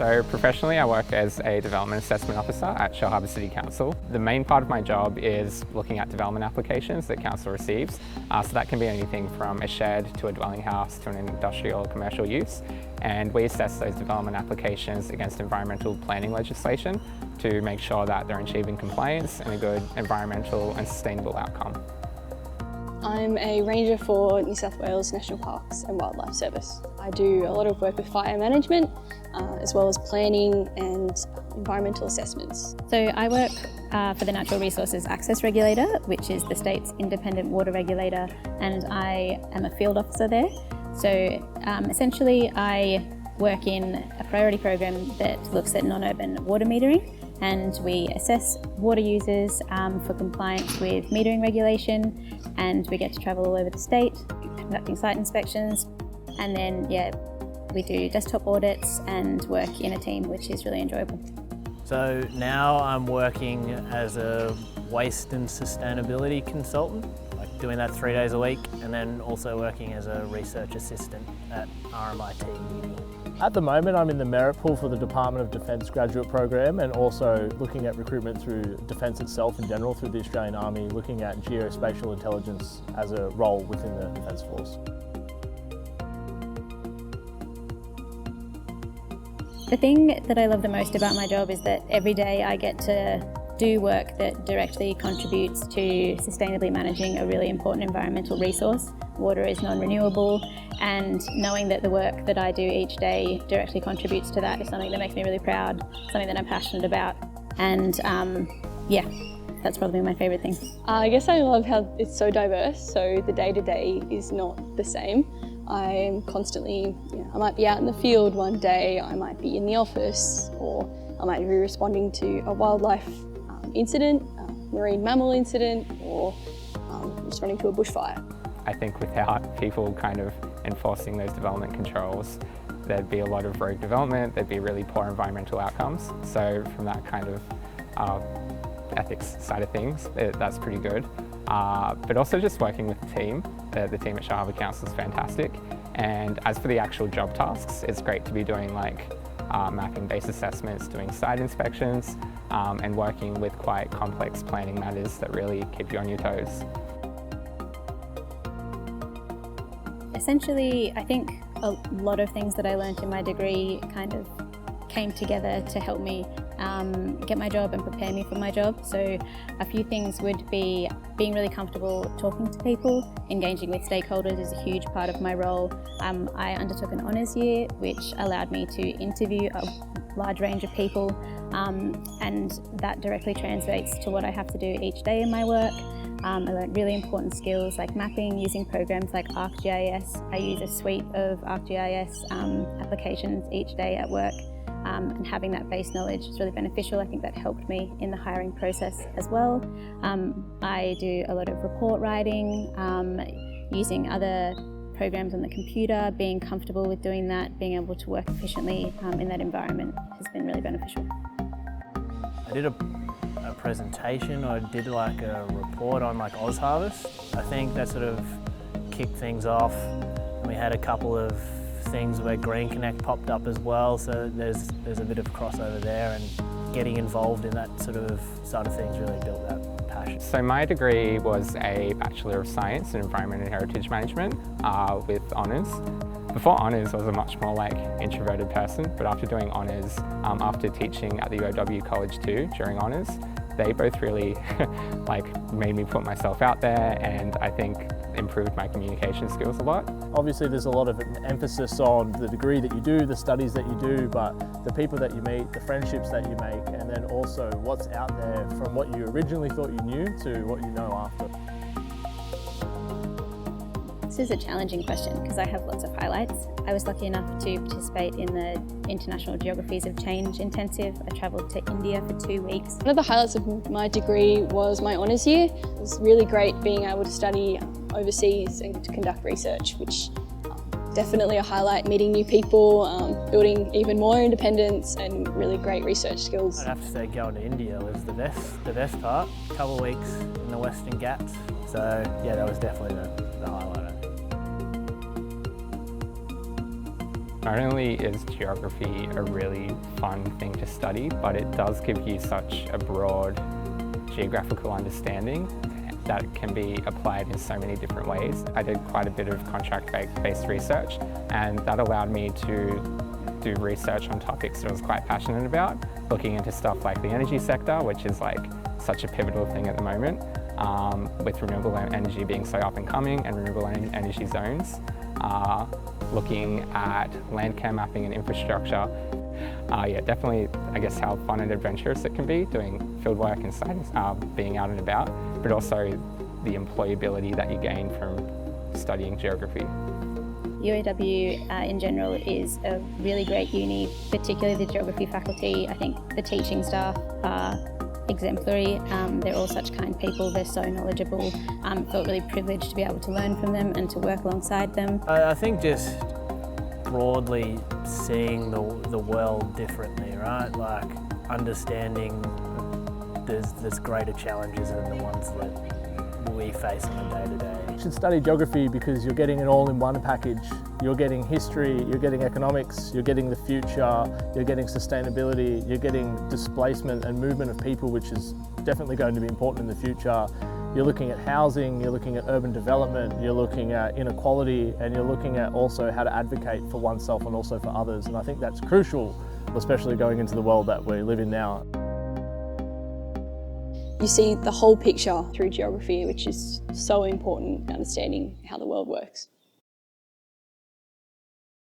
So professionally, I work as a Development Assessment Officer at Shell Harbour City Council. The main part of my job is looking at development applications that Council receives. So that can be anything from a shed to a dwelling house to an industrial or commercial use. And we assess those development applications against environmental planning legislation to make sure that they're achieving compliance and a good environmental and sustainable outcome. I'm a ranger for New South Wales National Parks and Wildlife Service. I do a lot of work with fire management, as well as planning and environmental assessments. So I work for the Natural Resources Access Regulator, which is the state's independent water regulator, and I am a field officer there. So essentially I work in a priority program that looks at non-urban water metering, and we assess water users for compliance with metering regulation, and we get to travel all over the state conducting site inspections, and then we do desktop audits and work in a team, which is really enjoyable. So now I'm working as a waste and sustainability consultant, like doing that 3 days a week, and then also working as a research assistant at RMIT. At the moment, I'm in the merit pool for the Department of Defence graduate program, and also looking at recruitment through defence itself in general, through the Australian Army, looking at geospatial intelligence as a role within the Defence Force. The thing that I love the most about my job is that every day I get to do work that directly contributes to sustainably managing a really important environmental resource. Water is non-renewable, and knowing that the work that I do each day directly contributes to that is something that makes me really proud, something that I'm passionate about, and that's probably my favourite thing. I guess I love how it's so diverse, so the day-to-day is not the same. I'm constantly, I might be out in the field one day, I might be in the office, or I might be responding to a wildlife incident, a marine mammal incident, or responding to a bushfire. I think without people kind of enforcing those development controls, there'd be a lot of rogue development, there'd be really poor environmental outcomes. So from that kind of ethics side of things, that's pretty good. But also just working with the team. The team at Shell Harbour Council is fantastic. And as for the actual job tasks, it's great to be doing like mapping-based assessments, doing site inspections, and working with quite complex planning matters that really keep you on your toes. Essentially, I think a lot of things that I learned in my degree kind of came together to help me get my job and prepare me for my job. So a few things would be being really comfortable talking to people. Engaging with stakeholders is a huge part of my role. I undertook an honours year, which allowed me to interview a large range of people, and that directly translates to what I have to do each day in my work. I learned really important skills like mapping, using programs like ArcGIS. I use a suite of ArcGIS applications each day at work, and having that base knowledge is really beneficial. I think that helped me in the hiring process as well. I do a lot of report writing, using other programs on the computer, being comfortable with doing that, being able to work efficiently in that environment has been really beneficial. I did a presentation, or did like a report on like Oz Harvest. I think that sort of kicked things off. We had a couple of things where Green Connect popped up as well, so there's a bit of crossover there, and getting involved in that sort of side of things really built that passion. So my degree was a Bachelor of Science in Environment and Heritage Management with honours. Before honours, I was a much more like introverted person, but after doing honours, after teaching at the UOW college too during honours, they both really made me put myself out there, and I think improved my communication skills a lot. Obviously there's a lot of emphasis on the degree that you do, the studies that you do, but the people that you meet, the friendships that you make, and then also what's out there from what you originally thought you knew to what you know after. This is a challenging question because I have lots of highlights. I was lucky enough to participate in the International Geographies of Change intensive. I travelled to India for 2 weeks. One of the highlights of my degree was my honours year. It was really great being able to study overseas and to conduct research, which definitely a highlight, meeting new people, building even more independence and really great research skills. I'd have to say going to India was the best part. A couple of weeks in the Western Ghats. So yeah, that was definitely the highlight. Not only is geography a really fun thing to study, but it does give you such a broad geographical understanding that can be applied in so many different ways. I did quite a bit of contract-based research, and that allowed me to do research on topics that I was quite passionate about, looking into stuff like the energy sector, which is like such a pivotal thing at the moment, with renewable energy being so up and coming and renewable energy zones, looking at land care mapping and infrastructure. Yeah, definitely, I guess, how fun and adventurous it can be doing fieldwork and being out and about, but also the employability that you gain from studying geography. UOW in general is a really great uni, particularly the geography faculty. I think the teaching staff are exemplary. They're all such kind people, they're so knowledgeable. Felt really privileged to be able to learn from them and to work alongside them. I think just broadly seeing the world differently, right? Like understanding there's greater challenges than the ones that we face on a day-to-day. You should study geography because you're getting an all-in-one package. You're getting history, you're getting economics, you're getting the future, you're getting sustainability, you're getting displacement and movement of people, which is definitely going to be important in the future. You're looking at housing, you're looking at urban development, you're looking at inequality, and you're looking at also how to advocate for oneself and also for others. And I think that's crucial, especially going into the world that we live in now. You see the whole picture through geography, which is so important in understanding how the world works.